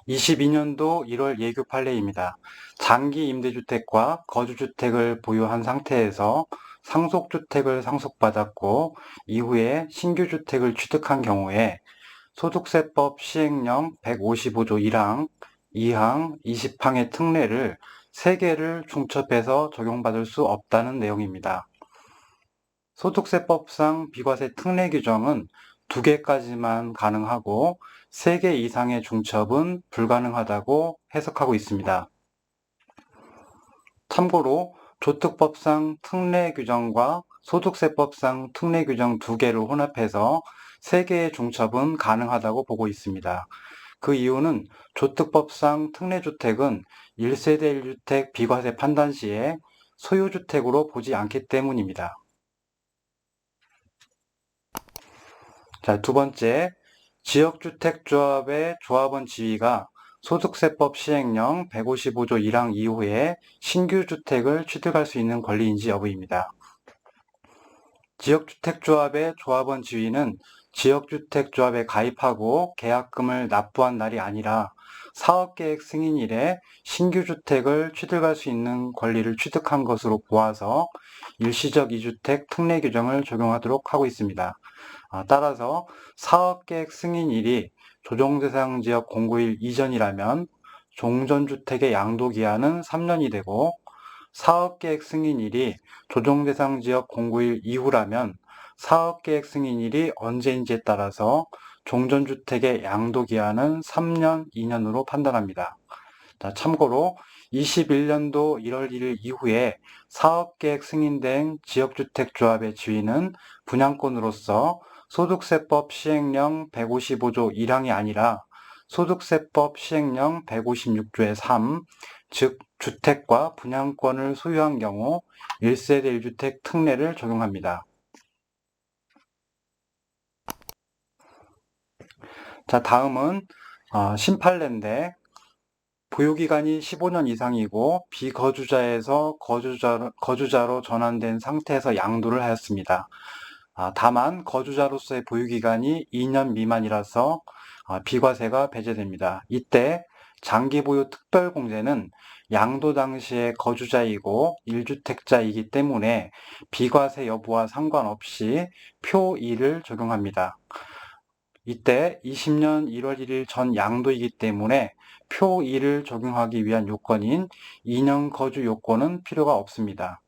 22년도 1월 예규 판례입니다. 장기 임대주택과 거주주택을 보유한 상태에서 상속주택을 상속받았고 이후에 신규주택을 취득한 경우에 소득세법 시행령 155조 1항, 2항, 20항의 특례를 3개를 중첩해서 적용받을 수 없다는 내용입니다. 소득세법상 비과세 특례 규정은 2개까지만 가능하고 3개 이상의 중첩은 불가능하다고 해석하고 있습니다. 참고로 조특법상 특례 규정과 소득세법상 특례 규정 2개를 혼합해서 3개의 중첩은 가능하다고 보고 있습니다. 그 이유는 조특법상 특례주택은 1세대 1주택 비과세 판단 시에 소유주택으로 보지 않기 때문입니다. 자, 두 번째, 지역주택조합의 조합원 지위가 소득세법 시행령 155조 1항 이후에 신규 주택을 취득할 수 있는 권리인지 여부입니다. 지역주택조합의 조합원 지위는 지역주택조합에 가입하고 계약금을 납부한 날이 아니라 사업계획 승인일에 신규 주택을 취득할 수 있는 권리를 취득한 것으로 보아서 일시적 2주택 특례 규정을 적용하도록 하고 있습니다. 따라서 사업계획 승인일이 조정대상 지역 공고일 이전이라면 종전주택의 양도기한은 3년이 되고 사업계획 승인일이 조정대상 지역 공고일 이후라면 사업계획 승인일이 언제인지에 따라서 종전주택의 양도기한은 3년, 2년으로 판단합니다. 자, 참고로 21년도 1월 1일 이후에 사업계획 승인된 지역주택조합의 지위는 분양권으로서 소득세법 시행령 155조 1항이 아니라 소득세법 시행령 156조의 3, 즉 주택과 분양권을 소유한 경우 1세대 1주택 특례를 적용합니다. 자, 다음은 신판례인데 보유기간이 15년 이상이고 비거주자에서 거주자로 전환된 상태에서 양도를 하였습니다. 다만 거주자로서의 보유기간이 2년 미만이라서 비과세가 배제됩니다. 이때 장기보유 특별공제는 양도 당시의 거주자이고 1주택자이기 때문에 비과세 여부와 상관없이 표 2를 적용합니다. 이때 20년 1월 1일 전 양도이기 때문에 표 2를 적용하기 위한 요건인 2년 거주 요건은 필요가 없습니다.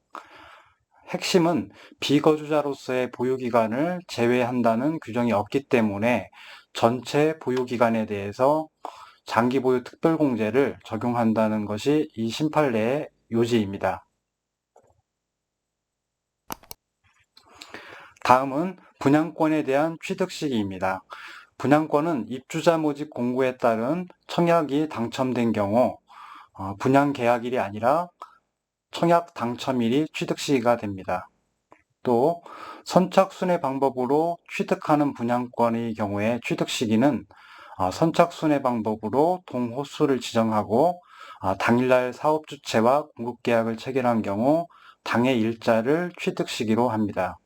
핵심은 비거주자로서의 보유기간을 제외한다는 규정이 없기 때문에 전체 보유기간에 대해서 장기보유 특별공제를 적용한다는 것이 이 신판례의 요지입니다. 다음은 분양권에 대한 취득 시기입니다. 분양권은 입주자 모집 공고에 따른 청약이 당첨된 경우 분양 계약일이 아니라 청약 당첨일이 취득 시기가 됩니다. 또 선착순회 방법으로 취득하는 분양권의 경우에 취득 시기는 선착순회 방법으로 동호수를 지정하고 당일날 사업주체와 공급계약을 체결한 경우 당해 일자를 취득 시기로 합니다.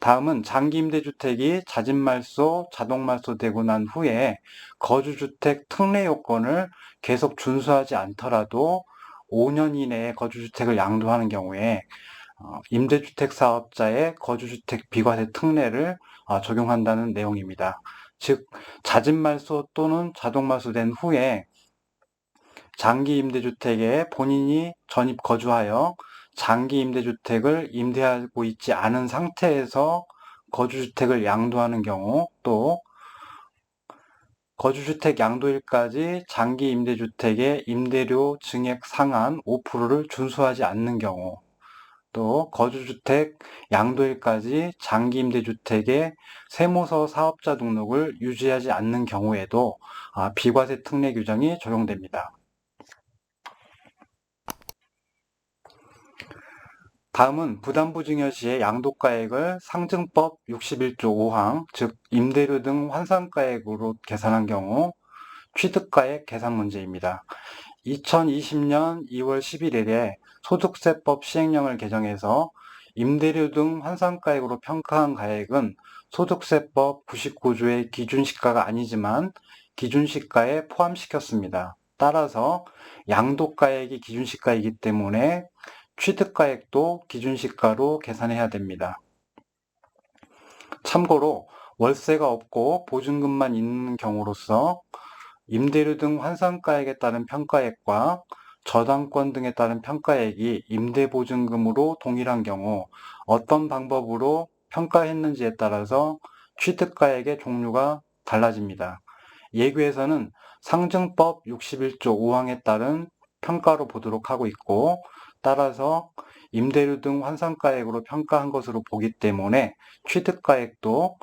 다음은 장기임대주택이 자진말소, 자동말소되고 난 후에 거주주택 특례 요건을 계속 준수하지 않더라도 5년 이내에 거주주택을 양도하는 경우에 임대주택 사업자의 거주주택 비과세 특례를 적용한다는 내용입니다. 즉, 자진말소 또는 자동말소된 후에 장기 임대주택에 본인이 전입 거주하여 장기 임대주택을 임대하고 있지 않은 상태에서 거주주택을 양도하는 경우, 또 거주주택 양도일까지 장기 임대주택의 임대료 증액 상한 5%를 준수하지 않는 경우, 또 거주주택 양도일까지 장기 임대주택의 세무서 사업자 등록을 유지하지 않는 경우에도 비과세 특례 규정이 적용됩니다. 다음은 부담부 증여 시의 양도가액을 상증법 61조 5항, 즉 임대료 등 환산가액으로 계산한 경우 취득가액 계산 문제입니다. 2020년 2월 11일에 소득세법 시행령을 개정해서 임대료 등 환산가액으로 평가한 가액은 소득세법 99조의 기준시가가 아니지만 기준시가에 포함시켰습니다. 따라서 양도가액이 기준시가이기 때문에 취득가액도 기준시가로 계산해야 됩니다. 참고로 월세가 없고 보증금만 있는 경우로서 임대료 등 환산가액에 따른 평가액과 저당권 등에 따른 평가액이 임대보증금으로 동일한 경우 어떤 방법으로 평가했는지에 따라서 취득가액의 종류가 달라집니다. 예규에서는 상증법 61조 5항에 따른 평가로 보도록 하고 있고, 따라서 임대료 등 환산가액으로 평가한 것으로 보기 때문에 취득가액도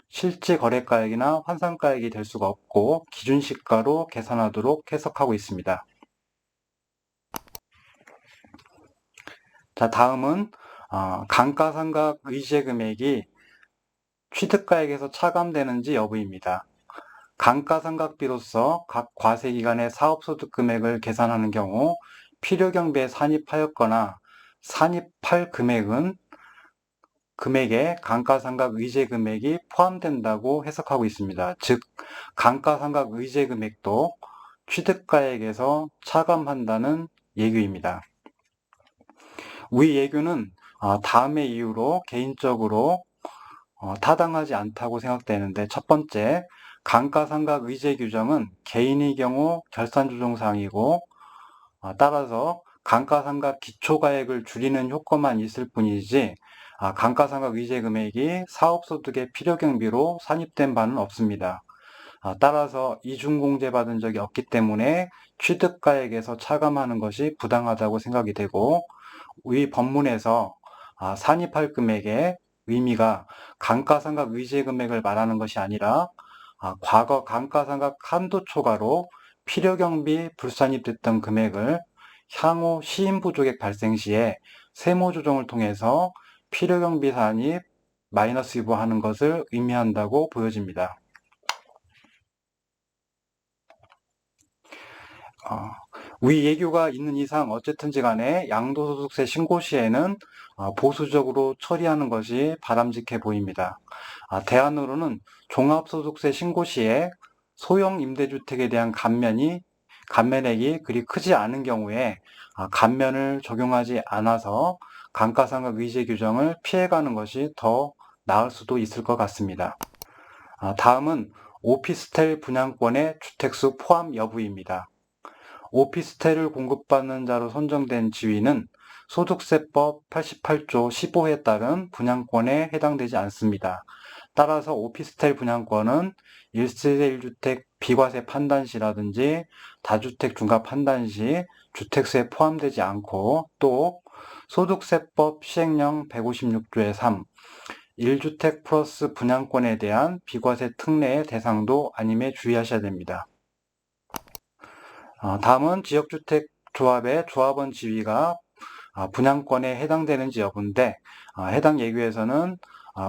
실제 거래가액이나 환산가액이 될 수가 없고 기준시가로 계산하도록 해석하고 있습니다. 자, 다음은 감가상각 의제 금액이 취득가액에서 차감되는지 여부입니다. 감가상각비로서 각 과세기간의 사업소득 금액을 계산하는 경우 필요경비에 산입하였거나 산입할 금액에 감가상각 의제 금액이 포함된다고 해석하고 있습니다. 즉, 감가상각 의제 금액도 취득가액에서 차감한다는 예규입니다. 위 예규는 다음의 이유로 개인적으로 타당하지 않다고 생각되는데, 첫 번째, 감가상각 의제 규정은 개인의 경우 결산조정사항이고 따라서 감가상각 기초가액을 줄이는 효과만 있을 뿐이지 감가상각 의제 금액이 사업소득의 필요경비로 산입된 바는 없습니다. 따라서 이중공제 받은 적이 없기 때문에 취득가액에서 차감하는 것이 부당하다고 생각이 되고, 위 법문에서 산입할 금액의 의미가 감가상각 의제 금액을 말하는 것이 아니라 과거 감가상각 한도 초과로 필요경비 불산입됐던 금액을 향후 시인부조객 발생 시에 세무조정을 통해서 필요경비 산입 마이너스 유보하는 것을 의미한다고 보여집니다. 위 예규가 있는 이상 어쨌든지 간에 양도소득세 신고 시에는 보수적으로 처리하는 것이 바람직해 보입니다. 대안으로는 종합소득세 신고 시에 소형 임대주택에 대한 감면액이 그리 크지 않은 경우에 감면을 적용하지 않아서 감가상각 의제 규정을 피해가는 것이 더 나을 수도 있을 것 같습니다. 다음은 오피스텔 분양권의 주택수 포함 여부입니다. 오피스텔을 공급받는 자로 선정된 지위는 소득세법 88조 15호에 따른 분양권에 해당되지 않습니다. 따라서 오피스텔 분양권은 1세대 1주택 비과세 판단 시라든지 다주택 중과 판단 시 주택세에 포함되지 않고, 또 소득세법 시행령 156조의 3, 1주택 플러스 분양권에 대한 비과세 특례의 대상도 아님에 주의하셔야 됩니다. 다음은 지역주택조합의 조합원 지위가 분양권에 해당되는지 여부인데, 해당 예규에서는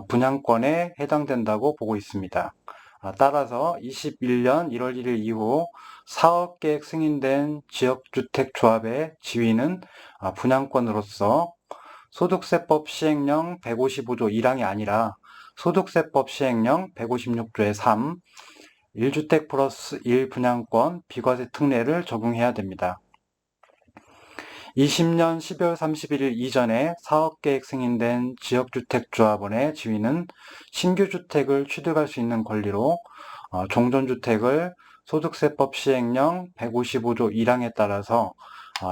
분양권에 해당된다고 보고 있습니다. 따라서 21년 1월 1일 이후 사업계획 승인된 지역주택조합의 지위는 분양권으로서 소득세법 시행령 155조 1항이 아니라 소득세법 시행령 156조의 3, 1주택 플러스 1 분양권 비과세 특례를 적용해야 됩니다. 20년 12월 31일 이전에 사업계획 승인된 지역주택조합원의 지위는 신규 주택을 취득할 수 있는 권리로 종전주택을 소득세법 시행령 155조 1항에 따라서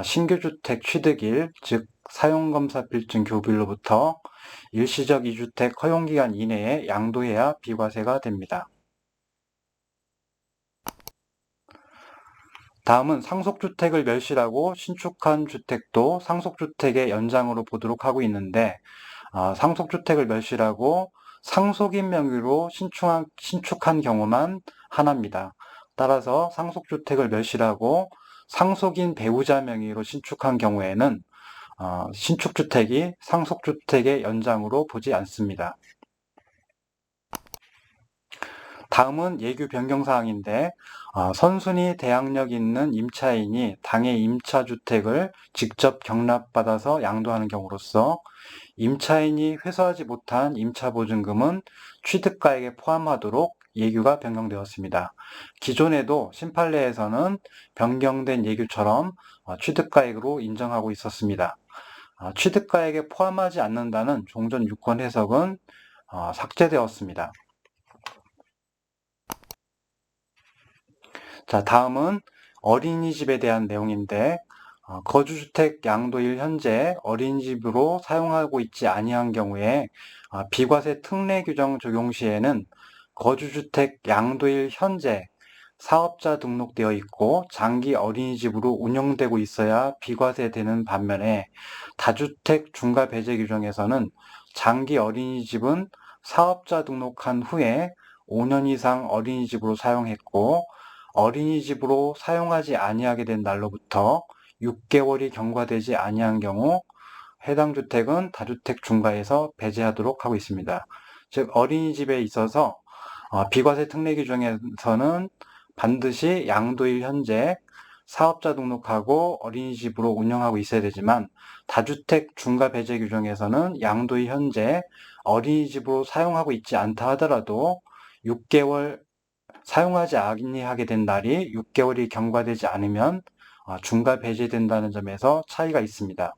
신규 주택 취득일, 즉 사용검사 필증 교부일로부터 일시적 2주택 허용기간 이내에 양도해야 비과세가 됩니다. 다음은 상속주택을 멸실하고 신축한 주택도 상속주택의 연장으로 보도록 하고 있는데, 상속주택을 멸실하고 상속인 명의로 신축한 경우만 하나입니다. 따라서 상속주택을 멸실하고 상속인 배우자 명의로 신축한 경우에는 신축주택이 상속주택의 연장으로 보지 않습니다. 다음은 예규 변경 사항인데 선순위 대항력 있는 임차인이 당의 임차주택을 직접 경납받아서 양도하는 경우로서 임차인이 회수하지 못한 임차보증금은 취득가액에 포함하도록 예규가 변경되었습니다. 기존에도 심판례에서는 변경된 예규처럼 취득가액으로 인정하고 있었습니다. 취득가액에 포함하지 않는다는 종전 유권 해석은 삭제되었습니다. 자, 다음은 어린이집에 대한 내용인데 거주주택 양도일 현재 어린이집으로 사용하고 있지 아니한 경우에 비과세 특례 규정 적용 시에는 거주주택 양도일 현재 사업자 등록되어 있고 장기 어린이집으로 운영되고 있어야 비과세되는 반면에 다주택 중과 배제 규정에서는 장기 어린이집은 사업자 등록한 후에 5년 이상 어린이집으로 사용했고 어린이집으로 사용하지 아니하게 된 날로부터 6개월이 경과되지 아니한 경우 해당 주택은 다주택 중과에서 배제하도록 하고 있습니다. 즉 어린이집에 있어서 비과세 특례 규정에서는 반드시 양도일 현재 사업자 등록하고 어린이집으로 운영하고 있어야 되지만 다주택 중과 배제 규정에서는 양도일 현재 어린이집으로 사용하고 있지 않다 하더라도 6개월 사용하지 아니하게 된 날이 6개월이 경과되지 않으면 중과 배제된다는 점에서 차이가 있습니다.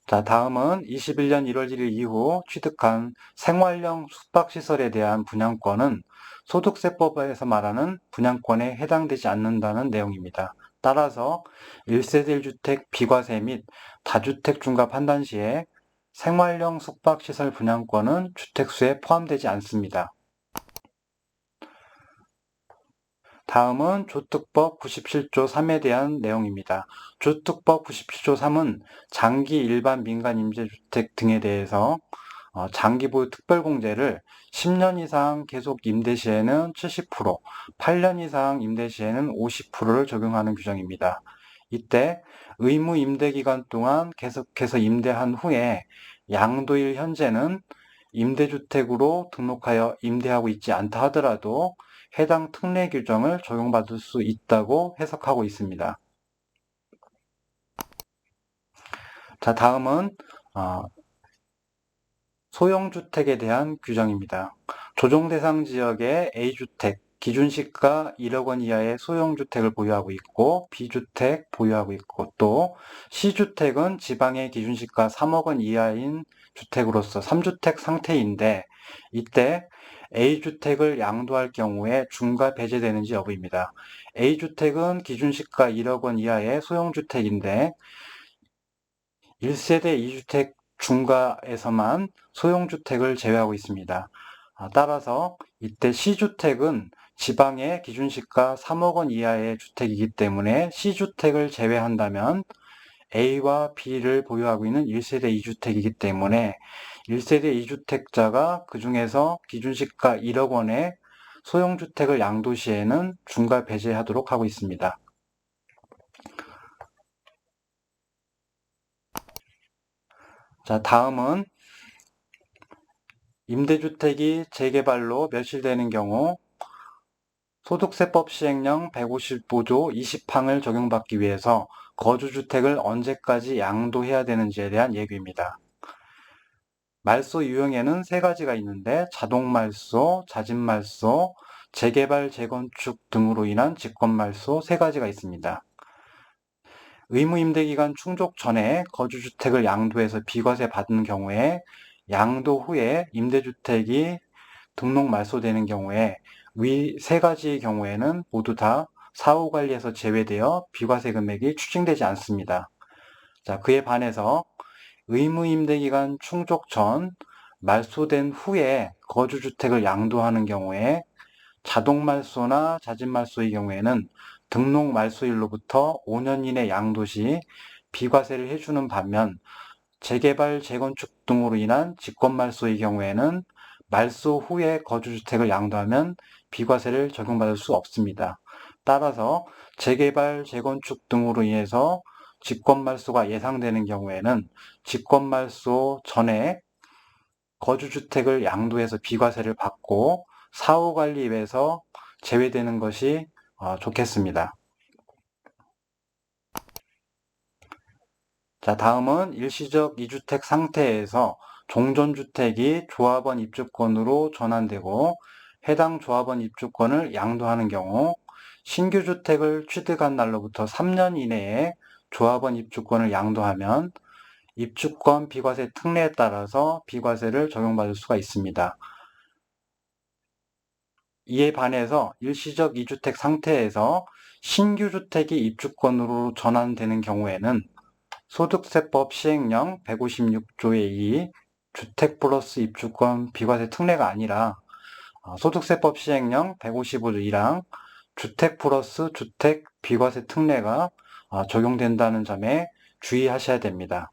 자, 다음은 21년 1월 1일 이후 취득한 생활형 숙박시설에 대한 분양권은 소득세법에서 말하는 분양권에 해당되지 않는다는 내용입니다. 따라서 1세대 1주택 비과세 및 다주택 중과 판단 시에 생활형 숙박시설 분양권은 주택수에 포함되지 않습니다. 다음은 조특법 97조 3에 대한 내용입니다. 조특법 97조 3은 장기 일반 민간 임대주택 등에 대해서 장기보유 특별공제를 10년 이상 계속 임대 시에는 70%, 8년 이상 임대 시에는 50%를 적용하는 규정입니다. 이때 의무 임대 기간 동안 계속해서 임대한 후에 양도일 현재는 임대주택으로 등록하여 임대하고 있지 않다 하더라도 해당 특례 규정을 적용받을 수 있다고 해석하고 있습니다. 자, 다음은 소형주택에 대한 규정입니다. 조정대상 지역의 A주택, 기준시가 1억 원 이하의 소형주택을 보유하고 있고 B주택 보유하고 있고 또 C주택은 지방의 기준시가 3억 원 이하인 주택으로서 3주택 상태인데 이때 A주택을 양도할 경우에 중과 배제되는지 여부입니다. A주택은 기준시가 1억 원 이하의 소형주택인데 1세대 2주택 중과에서만 소형주택을 제외하고 있습니다. 따라서 이때 C주택은 지방의 기준시가 3억 원 이하의 주택이기 때문에 C주택을 제외한다면 A와 B를 보유하고 있는 1세대 2주택이기 때문에 1세대 2주택자가 그 중에서 기준시가 1억 원의 소형주택을 양도 시에는 중과 배제하도록 하고 있습니다. 자, 다음은 임대주택이 재개발로 멸실되는 경우 소득세법 시행령 155조 20항을 적용받기 위해서 거주주택을 언제까지 양도해야 되는지에 대한 예규입니다. 말소 유형에는 세 가지가 있는데 자동말소, 자진말소, 재개발, 재건축 등으로 인한 직권말소 세 가지가 있습니다. 의무임대기간 충족 전에 거주주택을 양도해서 비과세 받은 경우에 양도 후에 임대주택이 등록 말소되는 경우에 위 세 가지의 경우에는 모두 다 사후관리에서 제외되어 비과세 금액이 추징되지 않습니다. 자, 그에 반해서 의무임대기간 충족 전 말소된 후에 거주주택을 양도하는 경우에 자동말소나 자진말소의 경우에는 등록 말소일로부터 5년 이내 양도 시 비과세를 해주는 반면 재개발, 재건축 등으로 인한 직권말소의 경우에는 말소 후에 거주주택을 양도하면 비과세를 적용받을 수 없습니다. 따라서 재개발, 재건축 등으로 인해서 직권말소가 예상되는 경우에는 직권말소 전에 거주주택을 양도해서 비과세를 받고 사후관리에서 제외되는 것이 좋겠습니다. 자, 다음은 일시적 이주택 상태에서 종전주택이 조합원 입주권으로 전환되고 해당 조합원 입주권을 양도하는 경우 신규 주택을 취득한 날로부터 3년 이내에 조합원 입주권을 양도하면 입주권 비과세 특례에 따라서 비과세를 적용받을 수가 있습니다. 이에 반해서 일시적 이주택 상태에서 신규 주택이 입주권으로 전환되는 경우에는 소득세법 시행령 156조의 2 주택 플러스 입주권 비과세 특례가 아니라 소득세법 시행령 155조 1항 주택 플러스 주택 비과세 특례가 적용된다는 점에 주의하셔야 됩니다.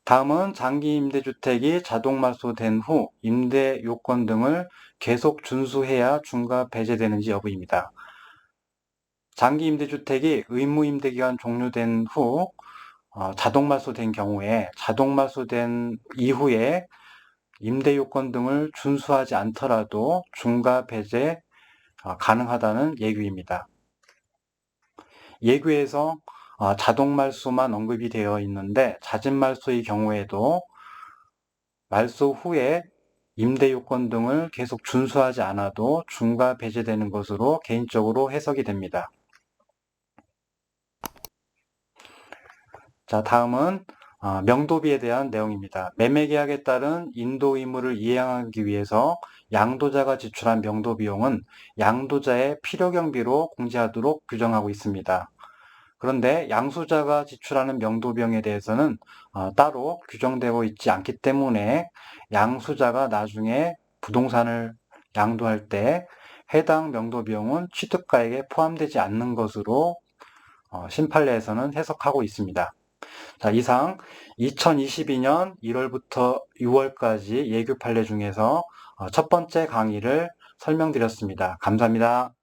다음은 장기 임대주택이 자동 말소된 후 임대 요건 등을 계속 준수해야 중과 배제되는지 여부입니다. 장기 임대주택이 의무 임대기간 종료된 후 자동 말소된 경우에 자동 말소된 이후에 임대 요건 등을 준수하지 않더라도 중과 배제 가능하다는 예규입니다. 예규에서 자동 말소만 언급이 되어 있는데 잦은 말소의 경우에도 말소 후에 임대 요건 등을 계속 준수하지 않아도 중과 배제되는 것으로 개인적으로 해석이 됩니다. 자, 다음은 명도비에 대한 내용입니다. 매매계약에 따른 인도 의무를 이행하기 위해서 양도자가 지출한 명도비용은 양도자의 필요경비로 공제하도록 규정하고 있습니다. 그런데 양수자가 지출하는 명도비용에 대해서는 따로 규정되고 있지 않기 때문에 양수자가 나중에 부동산을 양도할 때 해당 명도비용은 취득가액에 포함되지 않는 것으로 심판례에서는 해석하고 있습니다. 자, 이상 2022년 1월부터 6월까지 예규 판례 중에서 첫 번째 강의를 설명드렸습니다. 감사합니다.